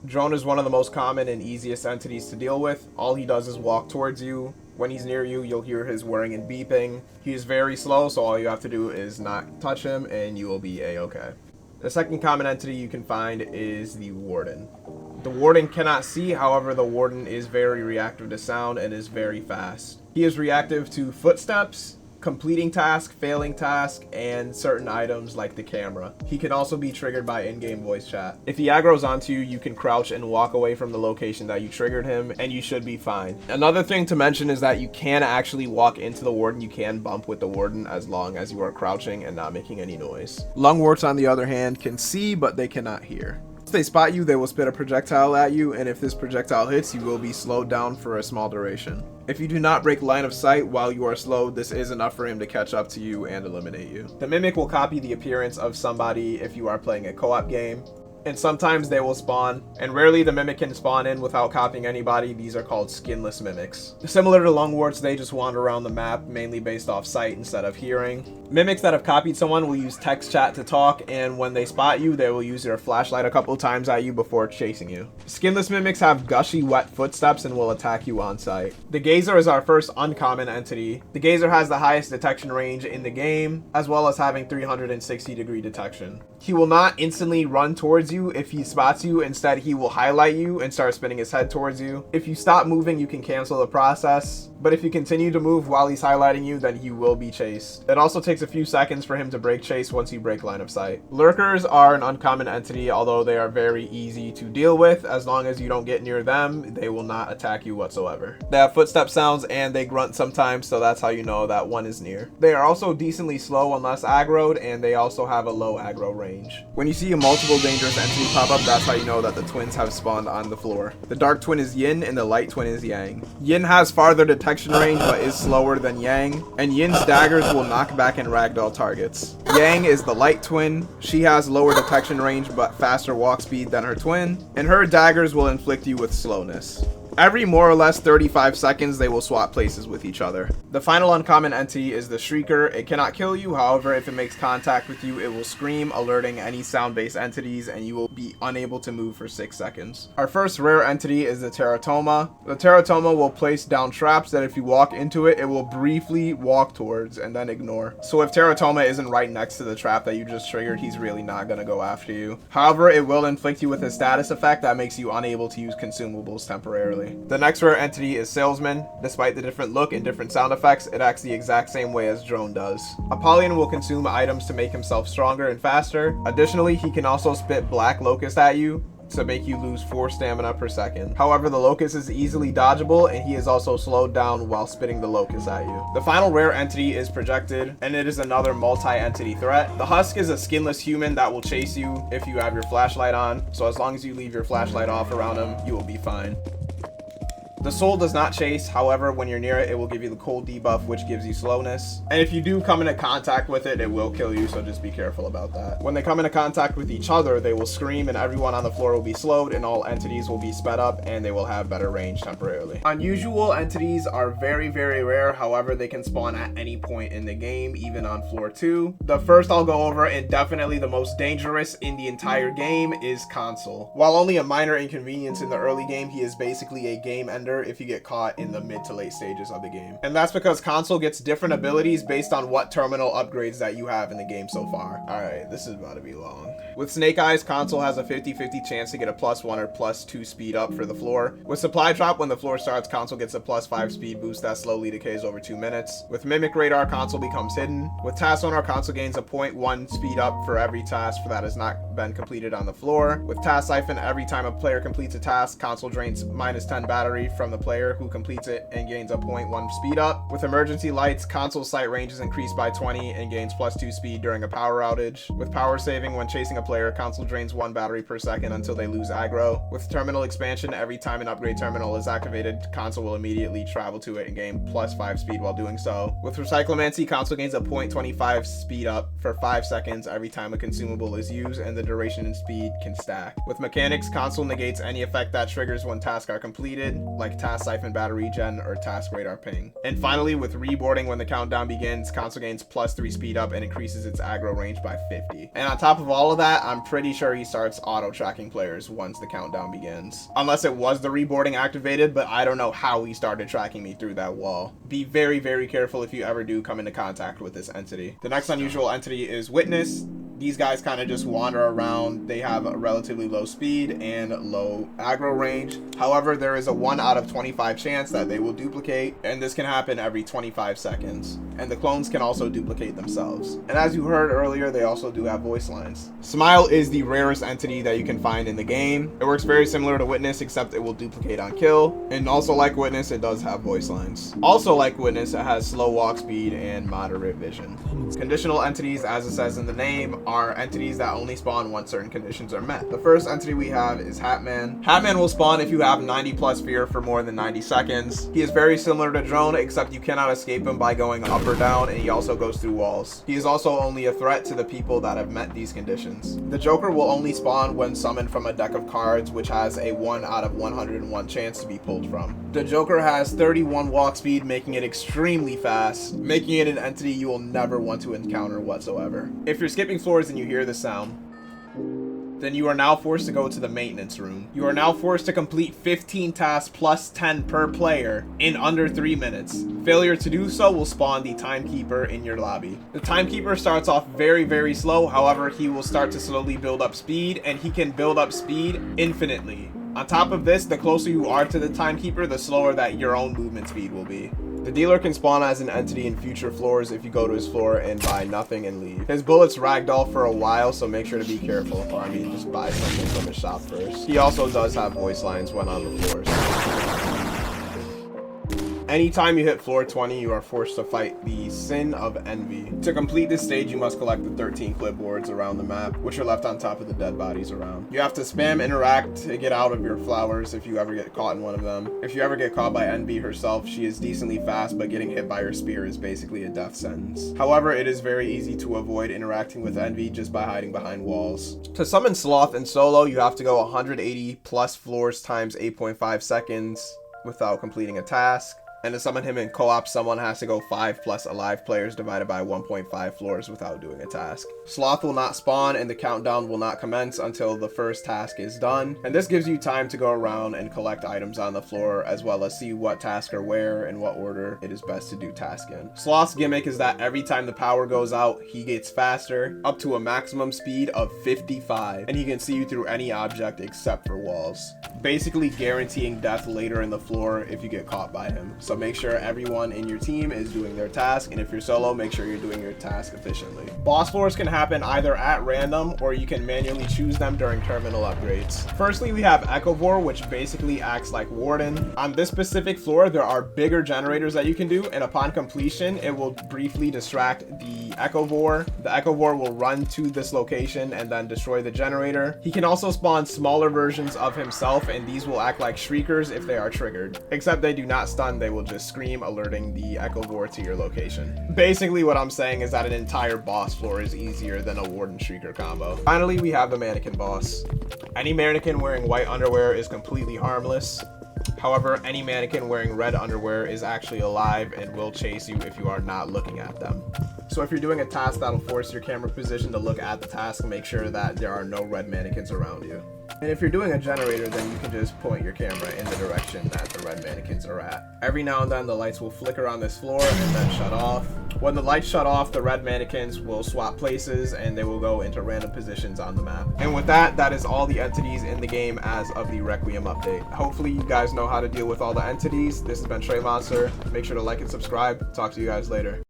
Drone is one of the most common and easiest entities to deal with. All he does is walk towards you. When he's near you, you'll hear his whirring and beeping. He's very slow, so all you have to do is not touch him and you will be a-okay. The second common entity you can find is the Warden. The Warden cannot see, however, the Warden is very reactive to sound and is very fast. He is reactive to footsteps, completing task, failing task, and certain items like the camera. He can also be triggered by in-game voice chat. If he aggroes onto you, you can crouch and walk away from the location that you triggered him, and you should be fine. Another thing to mention is that you can actually walk into the Warden. You can bump with the Warden as long as you are crouching and not making any noise. Lungworts, on the other hand, can see, but they cannot hear. If they spot you, they will spit a projectile at you, and if this projectile hits, you will be slowed down for a small duration. If you do not break line of sight while you are slowed, this is enough for him to catch up to you and eliminate you. The Mimic will copy the appearance of somebody if you are playing a co-op game, and sometimes they will spawn, and rarely the Mimic can spawn in without copying anybody. These are called skinless Mimics. Similar to Lungworts, they just wander around the map, mainly based off sight instead of hearing. Mimics that have copied someone will use text chat to talk, and when they spot you, they will use their flashlight a couple times at you before chasing you. Skinless Mimics have gushy, wet footsteps and will attack you on sight. The Gazer is our first uncommon entity. The Gazer has the highest detection range in the game, as well as having 360-degree detection. He will not instantly run towards you if he spots you. Instead, he will highlight you and start spinning his head towards you. If you stop moving, you can cancel the process, but if you continue to move while he's highlighting you, then he will be chased. It also takes a few seconds for him to break chase once you break line of sight. Lurkers are an uncommon entity, although they are very easy to deal with. As long as you don't get near them, they will not attack you whatsoever. They have footstep sounds and they grunt sometimes, so that's how you know that one is near. They are also decently slow unless aggroed, and they also have a low aggro range. When you see a multiple dangerous entity pop up, that's how you know that the twins have spawned on the floor. The dark twin is Yin and the light twin is Yang. Yin has farther detection range but is slower than Yang, and Yin's daggers will knock back and ragdoll targets. Yang is the light twin. She has lower detection range but faster walk speed than her twin, and her daggers will inflict you with slowness. Every more or less 35 seconds, they will swap places with each other. The final uncommon entity is the Shrieker. It cannot kill you, however, if it makes contact with you, it will scream, alerting any sound-based entities, and you will be unable to move for 6 seconds. Our first rare entity is the Teratoma. The Teratoma will place down traps that if you walk into it, it will briefly walk towards and then ignore. So if Teratoma isn't right next to the trap that you just triggered, he's really not going to go after you. However, it will inflict you with a status effect that makes you unable to use consumables temporarily. The next rare entity is Salesman. Despite the different look and different sound effects, it acts the exact same way as Drone does. Apollyon will consume items to make himself stronger and faster. Additionally, he can also spit Black Locust at you to make you lose 4 stamina per second. However, the Locust is easily dodgeable, and he is also slowed down while spitting the Locust at you. The final rare entity is Projected, and it is another multi-entity threat. The Husk is a skinless human that will chase you if you have your flashlight on, so as long as you leave your flashlight off around him, you will be fine. The Soul does not chase, however, when you're near it, it will give you the cold debuff, which gives you slowness. And if you do come into contact with it, it will kill you, so just be careful about that. When they come into contact with each other, they will scream, and everyone on the floor will be slowed, and all entities will be sped up, and they will have better range temporarily. Unusual entities are very, very rare, however, they can spawn at any point in the game, even on floor 2. The first I'll go over, and definitely the most dangerous in the entire game, is Consul. While only a minor inconvenience in the early game, he is basically a game ender if you get caught in the mid to late stages of the game. And that's because Consul gets different abilities based on what terminal upgrades that you have in the game so far. Alright, this is about to be long. With Snake Eyes, Consul has a 50-50 chance to get a +1 or +2 speed up for the floor. With Supply Drop, when the floor starts, Consul gets a +5 speed boost that slowly decays over 2 minutes. With Mimic Radar, Consul becomes hidden. With Task Owner, Consul gains a 0.1 speed up for every task that has not been completed on the floor. With Task Siphon, every time a player completes a task, Consul drains -10 battery from the player who completes it and gains a 0.1 speed up. With Emergency Lights, Consul's sight range is increased by 20 and gains +2 speed during a power outage. With Power Saving, when chasing a player, Consul drains 1 battery per second until they lose aggro. With Terminal Expansion, every time an upgrade terminal is activated, Consul will immediately travel to it and gain +5 speed while doing so. With Recyclomancy, Consul gains a 0.25 speed up for 5 seconds every time a consumable is used, and the duration and speed can stack. With Mechanics, Consul negates any effect that triggers when tasks are completed, like like Task Siphon Battery Regen or Task Radar Ping. And finally, with reboarding when the countdown begins, console gains +3 speed up and increases its aggro range by 50. And on top of all of that, I'm pretty sure he starts auto-tracking players once the countdown begins. Unless it was the reboarding activated, but I don't know how he started tracking me through that wall. Be very, very careful if you ever do come into contact with this entity. The next unusual entity is Witness. These guys kind of just wander around. They have a relatively low speed and low aggro range. However, there is a 1 out of 25 chance that they will duplicate, and this can happen every 25 seconds. And the clones can also duplicate themselves. And as you heard earlier, they also do have voice lines. Smile is the rarest entity that you can find in the game. It works very similar to Witness, except it will duplicate on kill. And also like Witness, it does have voice lines. Also like Witness, it has slow walk speed and moderate vision. Conditional entities, as it says in the name, are entities that only spawn once certain conditions are met. The first entity we have is Hatman. Hatman will spawn if you have 90+ fear for more than 90 seconds. He is very similar to Drone, except you cannot escape him by going up or down, and he also goes through walls. He is also only a threat to the people that have met these conditions. The Joker will only spawn when summoned from a deck of cards, which has a 1 out of 101 chance to be pulled from. The Joker has 31 walk speed, making it extremely fast, making it an entity you will never want to encounter whatsoever. If you're skipping floors and you hear the sound, then you are now forced to go to the maintenance room. You are now forced to complete 15 tasks plus 10 per player in under 3 minutes. Failure to do so will spawn the timekeeper in your lobby. The timekeeper starts off very, very slow. However, he will start to slowly build up speed, and he can build up speed infinitely. On top of this, the closer you are to the timekeeper, the slower that your own movement speed will be. The dealer can spawn as an entity in future floors if you go to his floor and buy nothing and leave. His bullets ragdoll for a while, so make sure to be careful. Or I mean, just buy something from his shop first. He also does have voice lines when on the floors. Anytime you hit floor 20, you are forced to fight the Sin of Envy. To complete this stage, you must collect the 13 clipboards around the map, which are left on top of the dead bodies around. You have to spam interact to get out of your flowers if you ever get caught in one of them. If you ever get caught by Envy herself, she is decently fast, but getting hit by her spear is basically a death sentence. However, it is very easy to avoid interacting with Envy just by hiding behind walls. To summon Sloth in solo, you have to go 180 plus floors times 8.5 seconds without completing a task. And to summon him in co-op, someone has to go 5 plus alive players divided by 1.5 floors without doing a task. Sloth will not spawn and the countdown will not commence until the first task is done. And this gives you time to go around and collect items on the floor, as well as see what tasks are where and what order it is best to do task in. Sloth's gimmick is that every time the power goes out, he gets faster, up to a maximum speed of 55, and he can see you through any object except for walls, basically guaranteeing death later in the floor if you get caught by him. So make sure everyone in your team is doing their task, and if you're solo, make sure you're doing your task efficiently. Boss floors can happen either at random or you can manually choose them during terminal upgrades. Firstly, we have Echovore, which basically acts like Warden. On this specific floor, there are bigger generators that you can do, and upon completion, it will briefly distract the Echovore. The Echovore will run to this location and then destroy the generator. He can also spawn smaller versions of himself, and these will act like Shriekers if they are triggered. Except they do not stun, they will just scream, alerting the Echovore to your location. Basically, what I'm saying is that an entire boss floor is easier than a Warden Shrieker combo. Finally, we have the Mannequin boss. Any mannequin wearing white underwear is completely harmless. However, any mannequin wearing red underwear is actually alive and will chase you if you are not looking at them. So if you're doing a task that'll force your camera position to look at the task, make sure that there are no red mannequins around you. And if you're doing a generator, then you can just point your camera in the direction that the red mannequins are at. Every now and then the lights will flicker on this floor and then shut off. When the lights shut off, the red mannequins will swap places and they will go into random positions on the map. And with that, that is all the entities in the game as of the Requiem update. Hopefully you guys know how to deal with all the entities. This has been Trey Monster. Make sure to like and subscribe. Talk to you guys later.